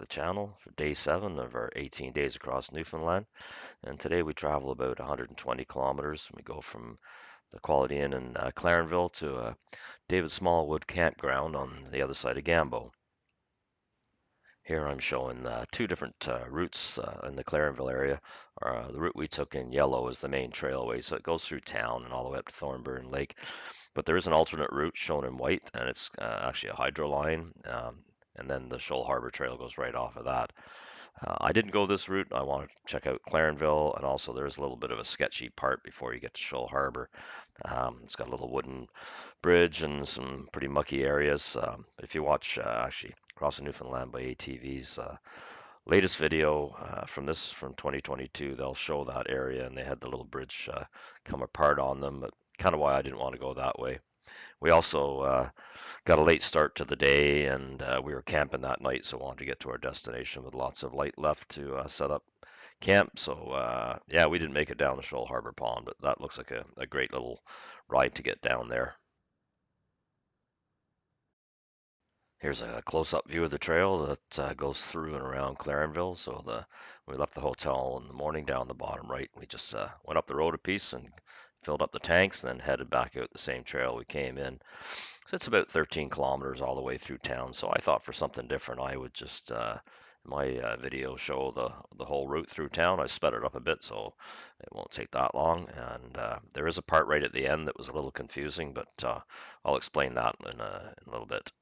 to the channel for day 7 of our 18 days across Newfoundland. And today we travel about 120 kilometers. We go from the Quality Inn in Clarenville to David Smallwood Campground on the other side of Gambo. Here I'm showing two different routes in the Clarenville area. The route we took in yellow is the main trailway, so it goes through town and all the way up to Thornburn Lake. But there is an alternate route shown in white, and it's actually a hydro line. And then the Shoal Harbor Trail goes right off of that. I didn't go this route. I wanted to check out Clarenville, and also there's a little bit of a sketchy part before you get to Shoal Harbor. It's got a little wooden bridge and some pretty mucky areas. But if you watch actually Crossing Newfoundland by ATV's latest video from 2022, they'll show that area, and they had the little bridge come apart on them, but kind of why I didn't want to go that way. We also got a late start to the day, and we were camping that night, so wanted to get to our destination with lots of light left to set up camp. So yeah, we didn't make it down the Shoal Harbor Pond, but that looks like a great little ride to get down there. Here's a close-up view of the trail that goes through and around Clarenville. So we left the hotel in the morning down the bottom right. We just went up the road a piece and filled up the tanks, and then headed back out the same trail we came in. So it's about 13 kilometers all the way through town. So I thought for something different, I would just my video show the whole route through town. I sped it up a bit so it won't take that long. And there is a part right at the end that was a little confusing, but I'll explain that in a little bit.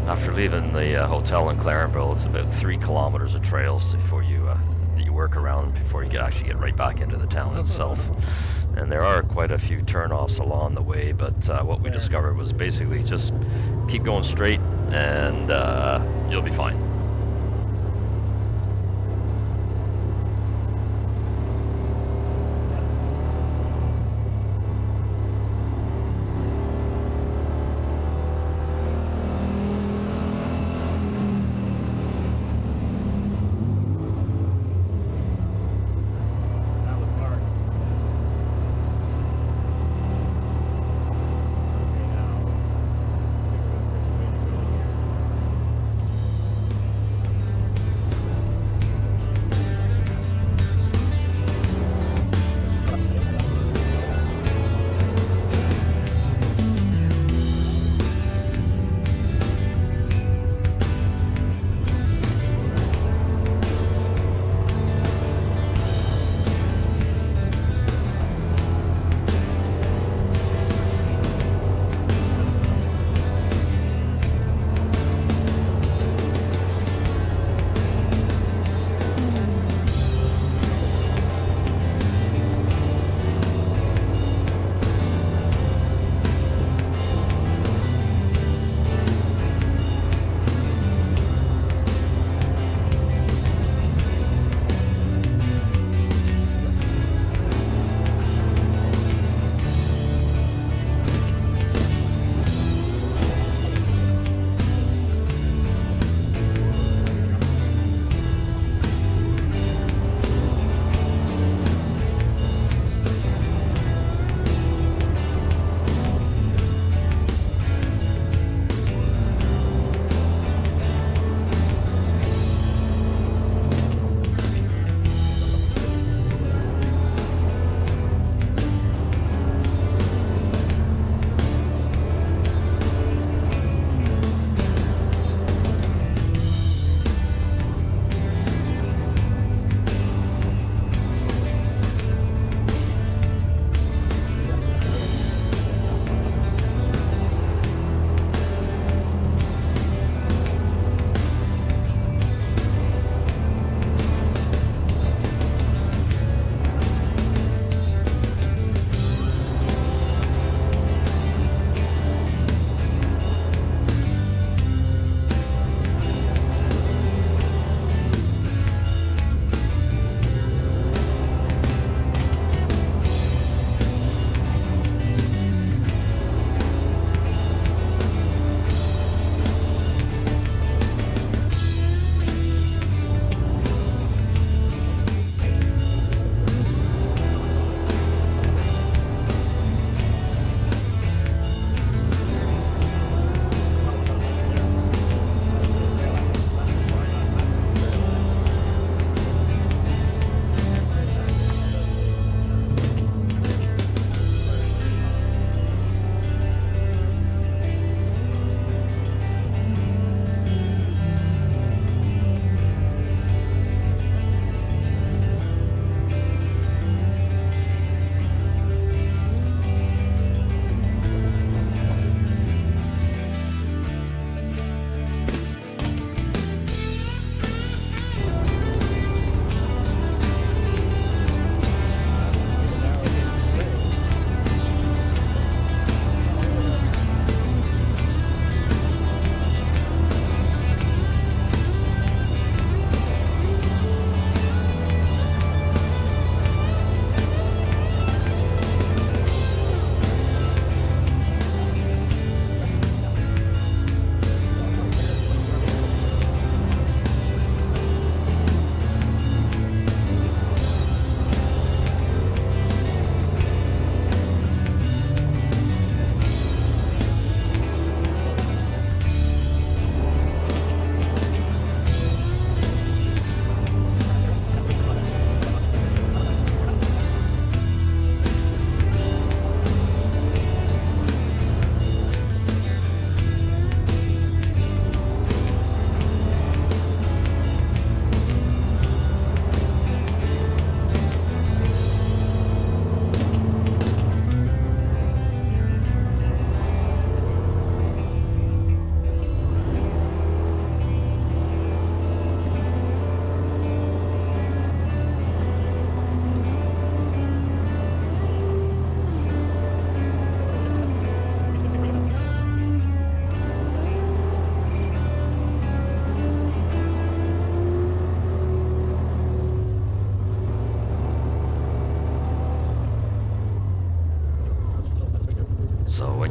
After leaving the hotel in Clarenville, it's about 3 kilometers of trails before you work around before you actually get right back into the town itself. And there are quite a few turnoffs along the way, but what we discovered was basically just keep going straight and you'll be fine.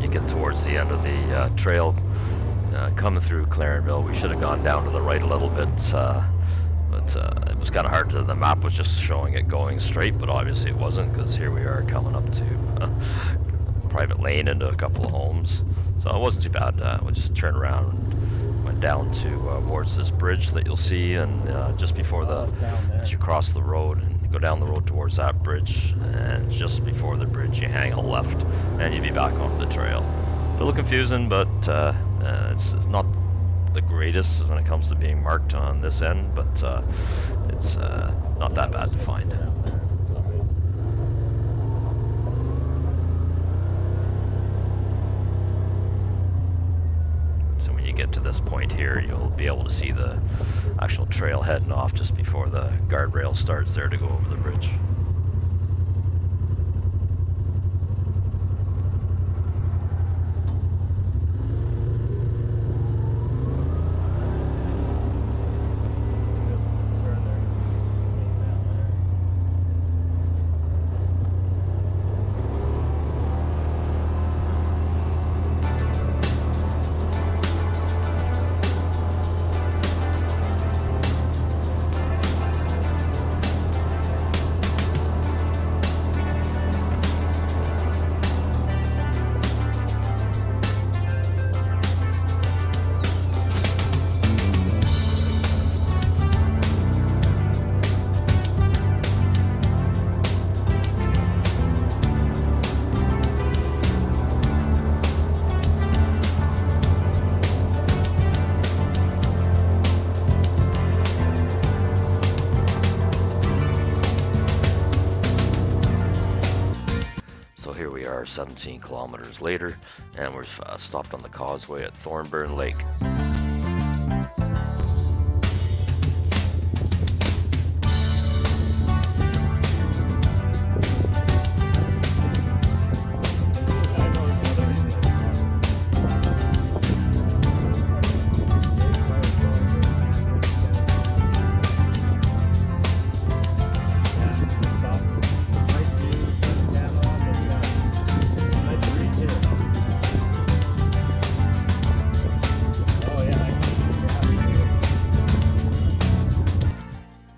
when you get towards the end of the trail coming through Clarenville. We should have gone down to the right a little bit, but it was kind of hard to. The map was just showing it going straight, but obviously it wasn't, because here we are coming up to private lane into a couple of homes. So it wasn't too bad. We just turned around and went down towards this bridge that you'll see, and just before as you cross the road and go down the road towards that bridge, and just before the bridge you hang a left and you'll be back onto the trail. A little confusing, but it's not the greatest when it comes to being marked on this end, but it's not that bad to find. So when you get to this point here, you'll be able to see the actual trail heading off just before the guardrail starts there to go over the bridge. So here we are 17 kilometers later, and we're stopped on the causeway at Thornburn Lake.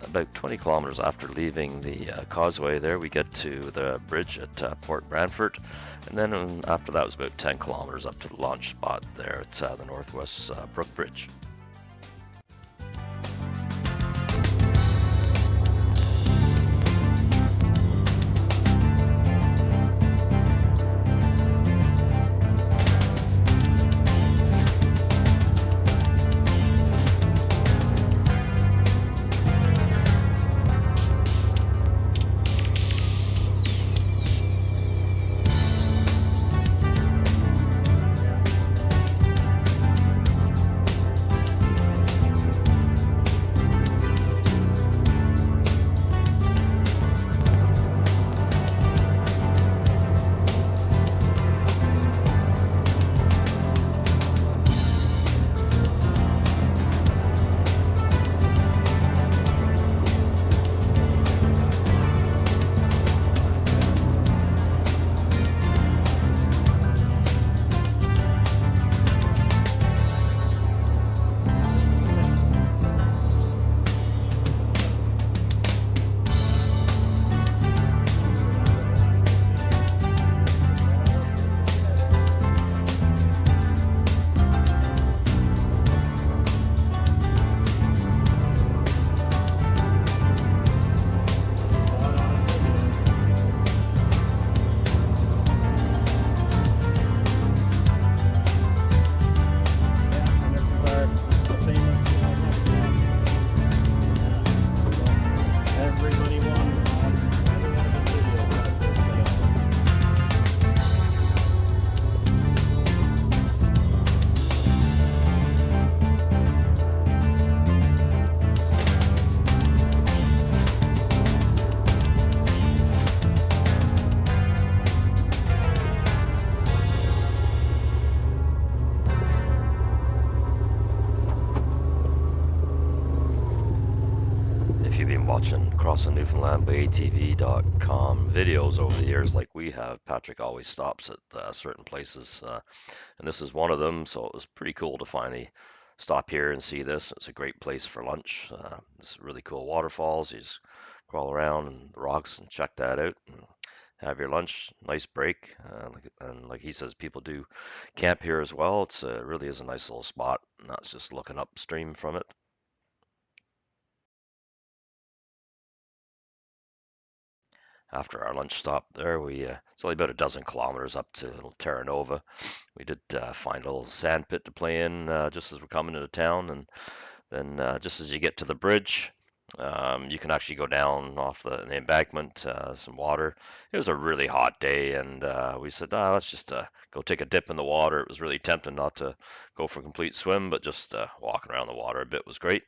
About 20 kilometers after leaving the causeway there, we get to the bridge at Port Brantford, and then after that was about 10 kilometers up to the launch spot there at the Northwest Brook Bridge. Watching Crossing Newfoundland by ATV.com videos over the years like we we have, Patrick always stops at certain places, and this is one of them. So it was pretty cool to finally stop here and see this. It's a great place for lunch. It's really cool waterfalls. You just crawl around and the rocks and check that out. And have your lunch, nice break. And like he says, people do camp here as well. It's really is a nice little spot. Not just looking upstream from it. After our lunch stop there, it's only about a dozen kilometers up to little Terra Nova. We did find a little sand pit to play in just as we're coming into town, and then just as you get to the bridge, you can actually go down off the embankment, some water. It was a really hot day, and we said, let's just go take a dip in the water. It was really tempting not to go for a complete swim, but just walking around the water a bit was great.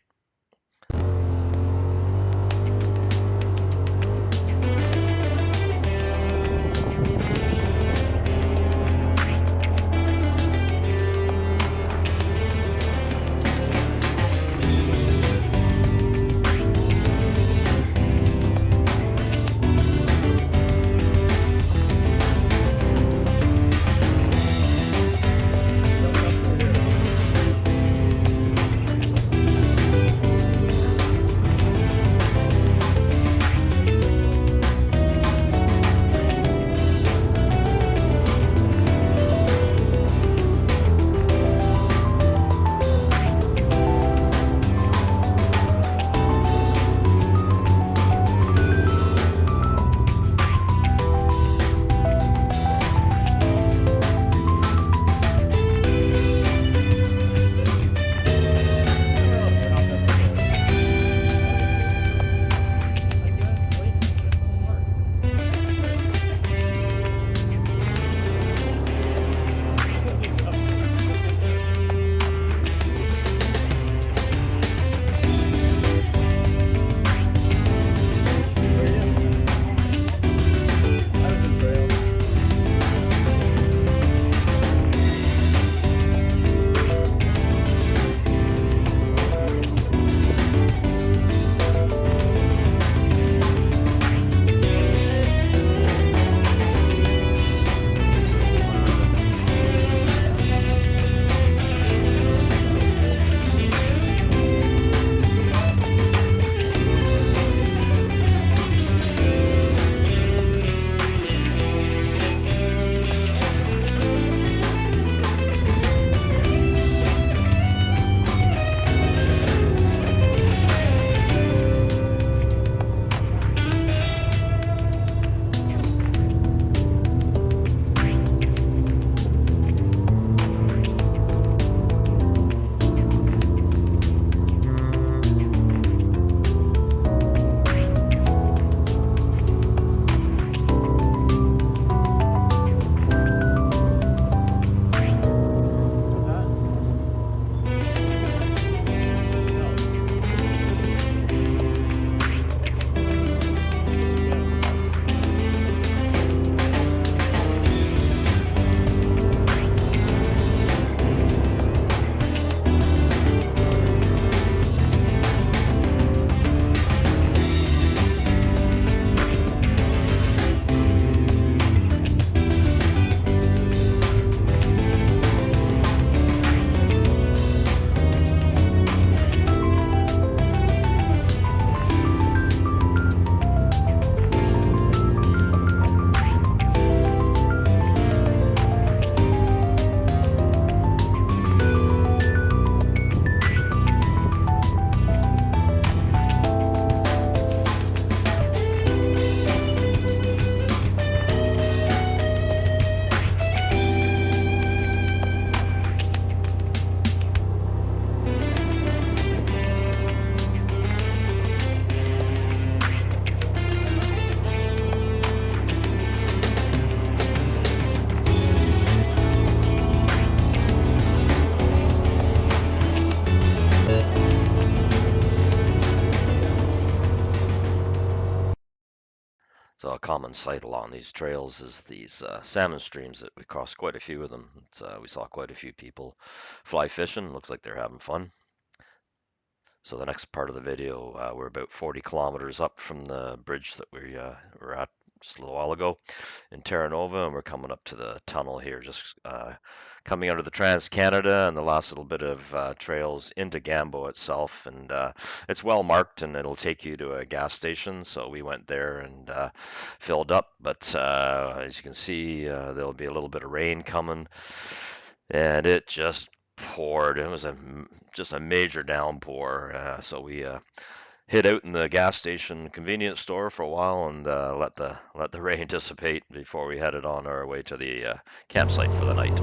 So a common sight along these trails is these salmon streams that we crossed quite a few of them. We saw quite a few people fly fishing. Looks like they're having fun. So the next part of the video, we're about 40 kilometers up from the bridge that we were at just a little while ago in Terra Nova, and we're coming up to the tunnel here, just coming out of the Trans Canada and the last little bit of trails into Gambo itself. And it's well marked, and it'll take you to a gas station. So we went there and filled up. But as you can see, there'll be a little bit of rain coming, and it just poured. It was just a major downpour. So we hid out in the gas station convenience store for a while and let the rain dissipate before we headed on our way to the campsite for the night.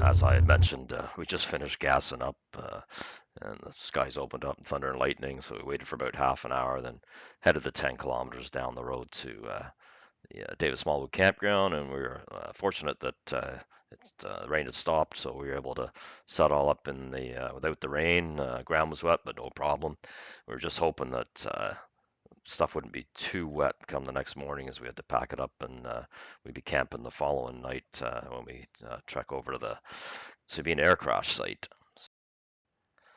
As I had mentioned, we just finished gassing up, and the skies opened up in thunder and lightning. So we waited for about half an hour, then headed the 10 kilometers down the road to the David Smallwood Campground, and we were fortunate that the rain had stopped, so we were able to set all up in the without the rain. Ground was wet, but no problem. We were just hoping that stuff wouldn't be too wet come the next morning, as we had to pack it up, and we'd be camping the following night when we trek over to the Sabine air crash site.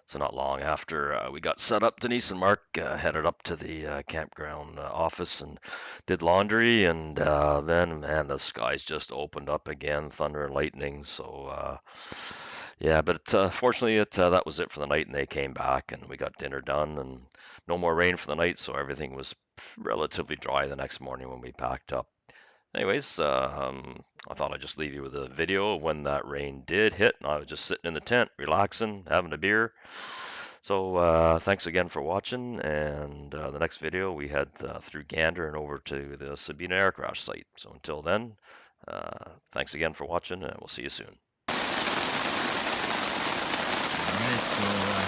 So not long after we got set up, Denise and Mark headed up to the campground office and did laundry, and then, man, the skies just opened up again, thunder and lightning. So yeah, but fortunately, that was it for the night, and they came back, and we got dinner done, and no more rain for the night, so everything was relatively dry the next morning when we packed up. anyways, I thought I'd just leave you with a video of when that rain did hit. And I was just sitting in the tent, relaxing, having a beer. So thanks again for watching. And the next video, we head through Gander and over to the Sabina aircraft site. So until then, thanks again for watching, and we'll see you soon. All right, so